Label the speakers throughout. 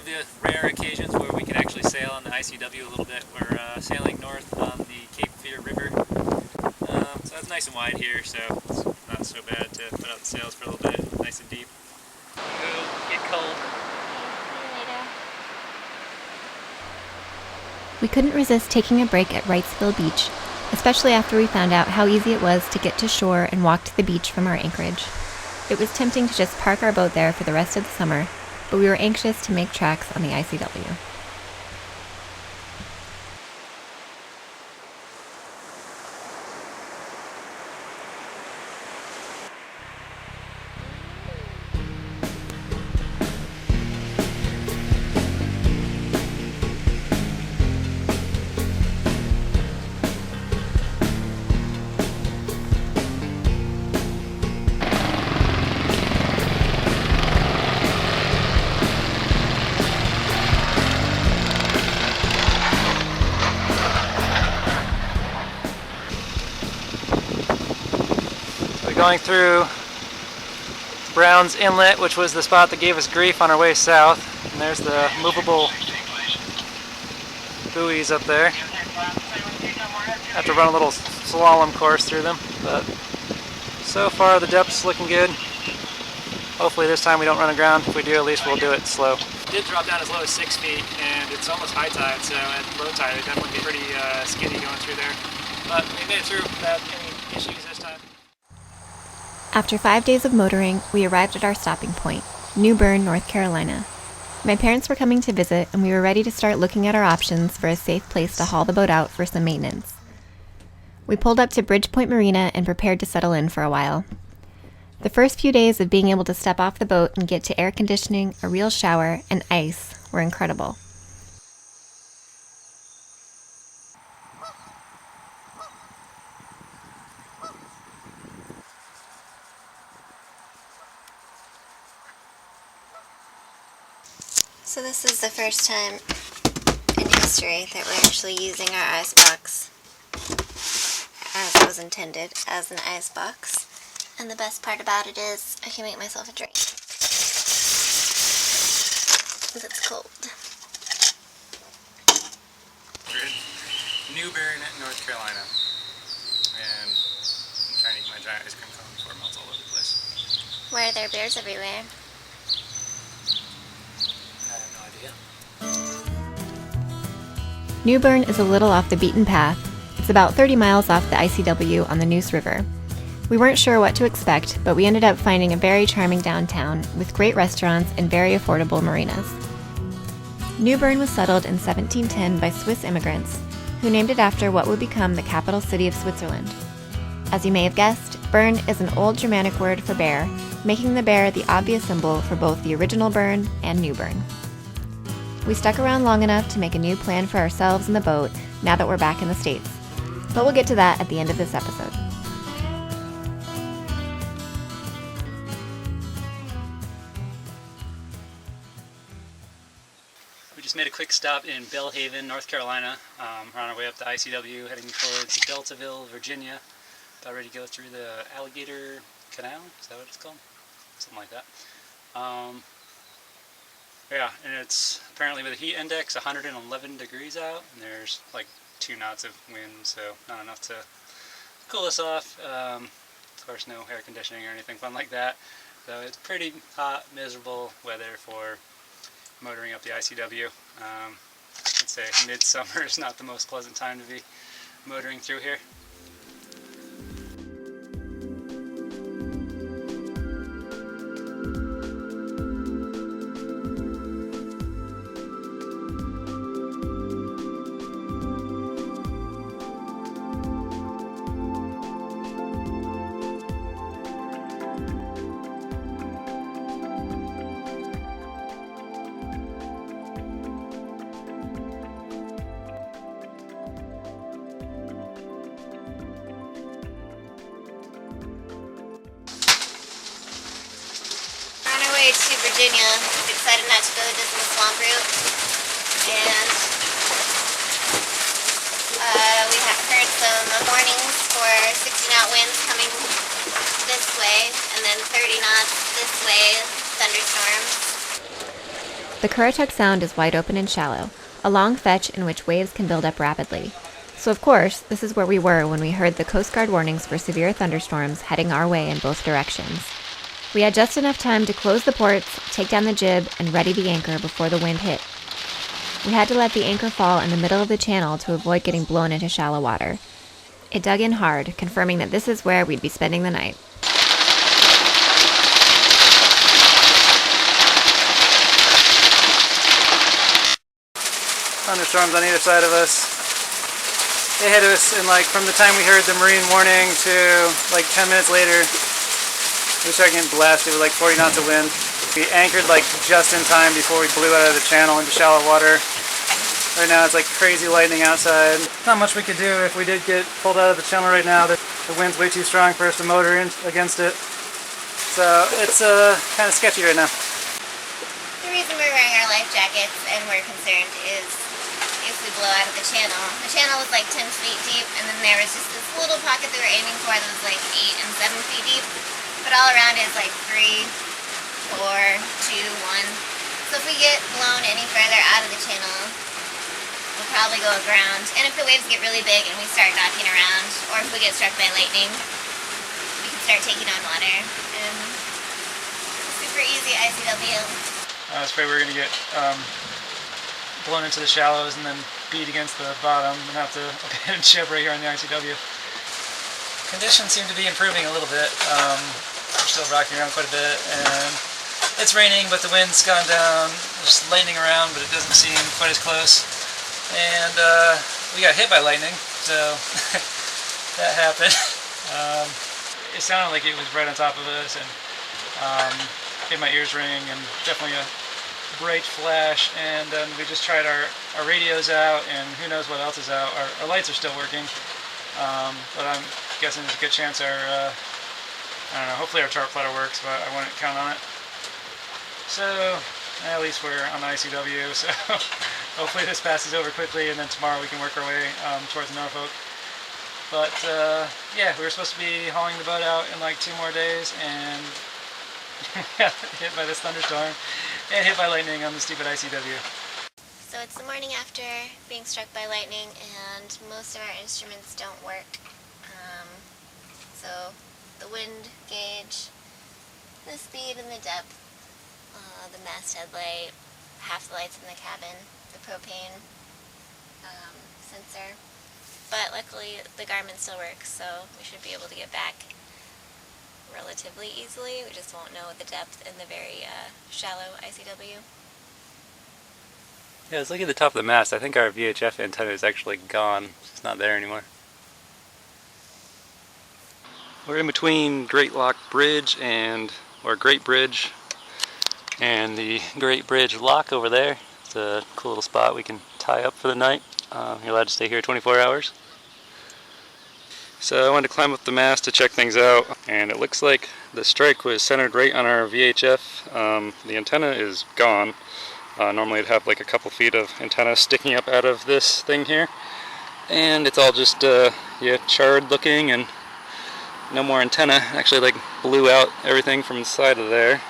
Speaker 1: the rare occasions where we can actually sail on the ICW a little bit. We're sailing north on the Cape Fear River, so it's nice and wide here, so it's not so bad to put out the sails for a little bit, nice and deep. Go get cold.
Speaker 2: We couldn't resist taking a break at Wrightsville Beach, especially after we found out how easy it was to get to shore and walk to the beach from our anchorage. It was tempting to just park our boat there for the rest of the summer, but we were anxious to make tracks on the ICW.
Speaker 1: Going through Brown's Inlet, which was the spot that gave us grief on our way south. And there's the movable buoys up there. Have to run a little slalom course through them, but so far the depth's looking good. Hopefully this time we don't run aground. If we do, at least we'll do it slow. It did drop down as low as 6 feet, and it's almost high tide, so at low tide it definitely get pretty skinny going through there. But we made it through without any issues this time.
Speaker 2: After 5 days of motoring, we arrived at our stopping point, New Bern, North Carolina. My parents were coming to visit, and we were ready to start looking at our options for a safe place to haul the boat out for some maintenance. We pulled up to Bridgepoint Marina and prepared to settle in for a while. The first few days of being able to step off the boat and get to air conditioning, a real shower, and ice were incredible.
Speaker 3: So this is the first time in history that we're actually using our icebox as it was intended, as an icebox. And the best part about it is I can make myself a drink. Because it's cold.
Speaker 1: We're in New Bern, North Carolina. And I'm trying to eat my giant ice cream cone before it melts all over the place.
Speaker 3: Why are there bears everywhere?
Speaker 2: New Bern is a little off the beaten path. It's about 30 miles off the ICW on the Neuse River. We weren't sure what to expect, but we ended up finding a very charming downtown with great restaurants and very affordable marinas. New Bern was settled in 1710 by Swiss immigrants, who named it after what would become the capital city of Switzerland. As you may have guessed, Bern is an old Germanic word for bear, making the bear the obvious symbol for both the original Bern and New Bern. We stuck around long enough to make a new plan for ourselves and the boat now that we're back in the States. But we'll get to that at the end of this episode.
Speaker 1: We just made a quick stop in Belhaven, North Carolina. We're on our way up to ICW, heading towards Deltaville, Virginia. About ready to go through the Alligator Canal, is that what it's called? Something like that. Yeah, and it's apparently with a heat index 111 degrees out, and there's like 2 knots of wind, so not enough to cool us off. Of course, no air conditioning or anything fun like that. So it's pretty hot, miserable weather for motoring up the ICW. I'd say midsummer is not the most pleasant time to be motoring through here.
Speaker 3: To Virginia. We decided not to go the swamp route, and we have heard some warnings for 60-knot winds coming this way, and then 30 knots this way, thunderstorms.
Speaker 2: The Currituck Sound is wide open and shallow, a long fetch in which waves can build up rapidly. So of course, this is where we were when we heard the Coast Guard warnings for severe thunderstorms heading our way in both directions. We had just enough time to close the ports, take down the jib, and ready the anchor before the wind hit. We had to let the anchor fall in the middle of the channel to avoid getting blown into shallow water. It dug in hard, confirming that this is where we'd be spending the night.
Speaker 1: Thunderstorms on either side of us. They hit us in from the time we heard the marine warning to 10 minutes later, we started getting blasted with 40 knots of wind. We anchored just in time before we blew out of the channel into shallow water. Right now it's crazy lightning outside. Not much we could do if we did get pulled out of the channel right now. The wind's way too strong for us to motor in against it. So it's kind of sketchy right now.
Speaker 3: The reason we're wearing our life jackets and we're concerned is if we blow out of the channel. The channel was 10 feet deep, and then there was just this little pocket that we were aiming for that was 8 and 7 feet deep. But all around it is 3, 4, 2, 1. So if we get blown any further out of the channel, we'll probably go aground. And if the waves get really big and we start knocking around, or if we get struck by lightning, we can start taking on water. And super easy ICW.
Speaker 1: I was afraid we were going to get blown into the shallows and then beat against the bottom and have to abandon ship right here on the ICW. Conditions seem to be improving a little bit. We're still rocking around quite a bit, and it's raining, but the wind's gone down. There's lightning around, but it doesn't seem quite as close. And we got hit by lightning, so that happened. It sounded like it was right on top of us, and made my ears ring, and definitely a bright flash. And then we just tried our radios out, and who knows what else is out. Our lights are still working, but I'm guessing there's a good chance our I don't know, hopefully our chart plotter works, but I wouldn't count on it. So at least we're on the ICW, so hopefully this passes over quickly, and then tomorrow we can work our way towards Norfolk. But yeah, we were supposed to be hauling the boat out in 2 more days, and got hit by this thunderstorm and hit by lightning on the stupid ICW.
Speaker 3: So it's the morning after being struck by lightning, and most of our instruments don't work. So the wind gauge, the speed and the depth, the masthead light, half the lights in the cabin, the propane sensor. But luckily the Garmin still works, so we should be able to get back relatively easily. We just won't know the depth in the very shallow ICW.
Speaker 1: Yeah, I was looking at the top of the mast. I think our VHF antenna is actually gone. It's not there anymore. We're in between Great Lock Bridge or Great Bridge and the Great Bridge Lock over there. It's a cool little spot we can tie up for the night. You're allowed to stay here 24 hours. So I wanted to climb up the mast to check things out, and it looks like the strike was centered right on our VHF. The antenna is gone. Normally it'd have a couple feet of antenna sticking up out of this thing here, and it's all just charred looking and no more antenna. Actually blew out everything from the side of there.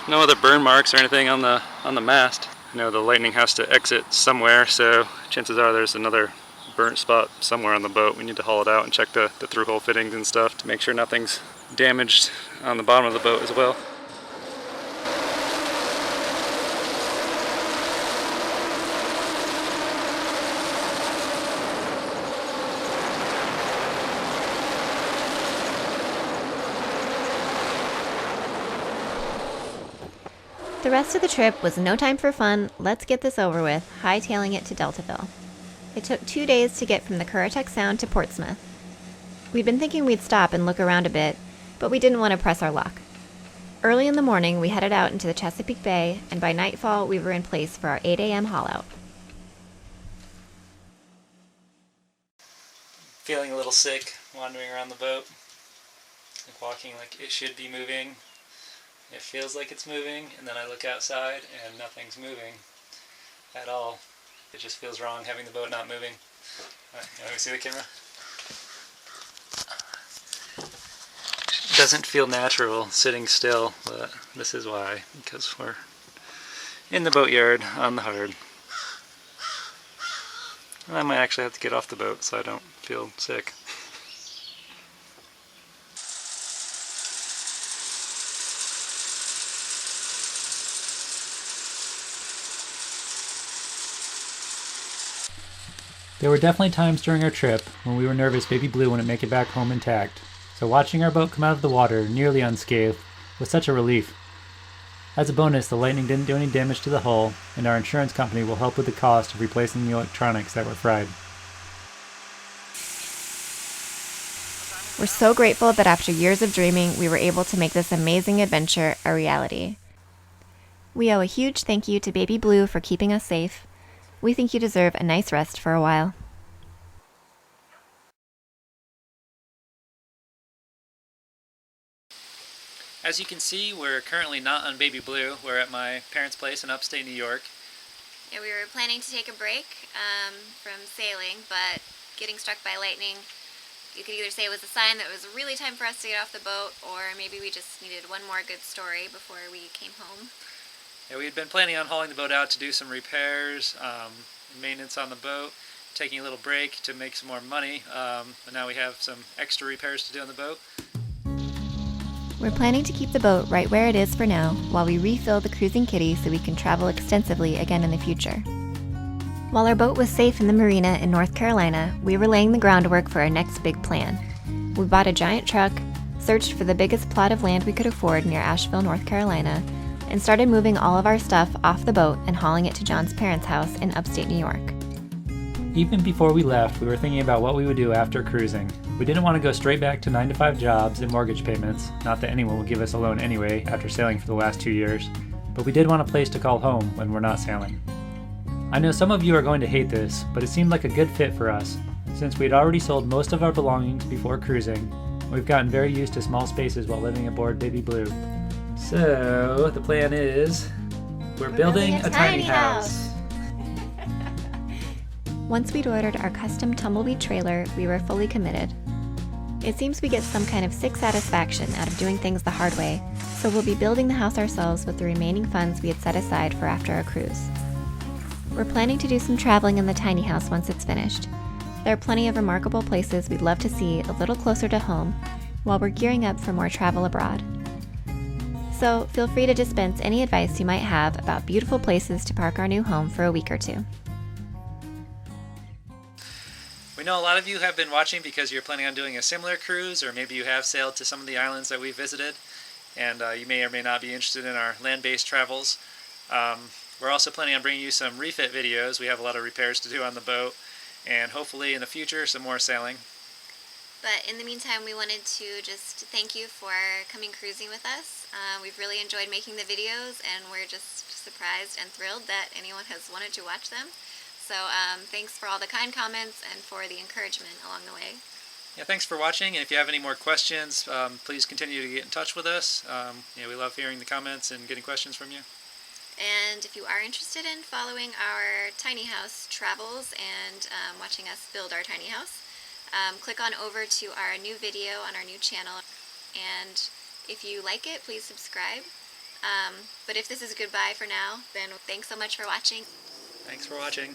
Speaker 1: No other burn marks or anything on the mast. I know the lightning has to exit somewhere, so chances are there's another burnt spot somewhere on the boat. We need to haul it out and check the through-hole fittings and stuff to make sure nothing's damaged on the bottom of the boat as well.
Speaker 2: The rest of the trip was no time for fun, let's get this over with, hightailing it to Deltaville. It took 2 days to get from the Currituck Sound to Portsmouth. We'd been thinking we'd stop and look around a bit, but we didn't want to press our luck. Early in the morning, we headed out into the Chesapeake Bay, and by nightfall, we were in place for our 8 a.m. haul-out.
Speaker 1: Feeling a little sick, wandering around the boat, walking like it should be moving. It feels like it's moving, and then I look outside and nothing's moving at all. It just feels wrong having the boat not moving. Let me see the camera. It doesn't feel natural sitting still, but this is why, because we're in the boatyard on the hard. I might actually have to get off the boat so I don't feel sick. There were definitely times during our trip when we were nervous Baby Blue wouldn't make it back home intact, so watching our boat come out of the water nearly unscathed was such a relief. As a bonus, the lightning didn't do any damage to the hull, and our insurance company will help with the cost of replacing the electronics that were fried.
Speaker 2: We're so grateful that after years of dreaming, we were able to make this amazing adventure a reality. We owe a huge thank you to Baby Blue for keeping us safe. We think you deserve a nice rest for a while.
Speaker 1: As you can see, we're currently not on Baby Blue. We're at my parents' place in upstate New York.
Speaker 3: Yeah, we were planning to take a break from sailing, but getting struck by lightning, you could either say it was a sign that it was really time for us to get off the boat, or maybe we just needed one more good story before we came home.
Speaker 1: Yeah, we had been planning on hauling the boat out to do some repairs, maintenance on the boat, taking a little break to make some more money, but now we have some extra repairs to do on the boat.
Speaker 2: We're planning to keep the boat right where it is for now while we refill the cruising kitty so we can travel extensively again in the future. While our boat was safe in the marina in North Carolina, we were laying the groundwork for our next big plan. We bought a giant truck, searched for the biggest plot of land we could afford near Asheville, North Carolina, and started moving all of our stuff off the boat and hauling it to John's parents' house in upstate New York.
Speaker 1: Even before we left, we were thinking about what we would do after cruising. We didn't want to go straight back to 9-to-5 jobs and mortgage payments, not that anyone would give us a loan anyway after sailing for the last 2 years, but we did want a place to call home when we're not sailing. I know some of you are going to hate this, but it seemed like a good fit for us, since we'd already sold most of our belongings before cruising, and we've gotten very used to small spaces while living aboard Baby Blue. So, the plan is, we're building a tiny house.
Speaker 2: Once we'd ordered our custom tumbleweed trailer, we were fully committed. It seems we get some kind of sick satisfaction out of doing things the hard way, so we'll be building the house ourselves with the remaining funds we had set aside for after our cruise. We're planning to do some traveling in the tiny house once it's finished. There are plenty of remarkable places we'd love to see a little closer to home, while we're gearing up for more travel abroad. So feel free to dispense any advice you might have about beautiful places to park our new home for a week or two.
Speaker 1: We know a lot of you have been watching because you're planning on doing a similar cruise, or maybe you have sailed to some of the islands that we visited, and you may or may not be interested in our land-based travels. We're also planning on bringing you some refit videos. We have a lot of repairs to do on the boat, and hopefully in the future some more sailing.
Speaker 3: But in the meantime, we wanted to just thank you for coming cruising with us. We've really enjoyed making the videos, and we're just surprised and thrilled that anyone has wanted to watch them. So thanks for all the kind comments and for the encouragement along the way.
Speaker 1: Yeah, thanks for watching, and if you have any more questions, please continue to get in touch with us. We love hearing the comments and getting questions from you.
Speaker 3: And if you are interested in following our tiny house travels and watching us build our tiny house, click on over to our new video on our new channel, and if you like it, please subscribe. But if this is goodbye for now, then thanks so much for watching.
Speaker 1: Thanks for watching.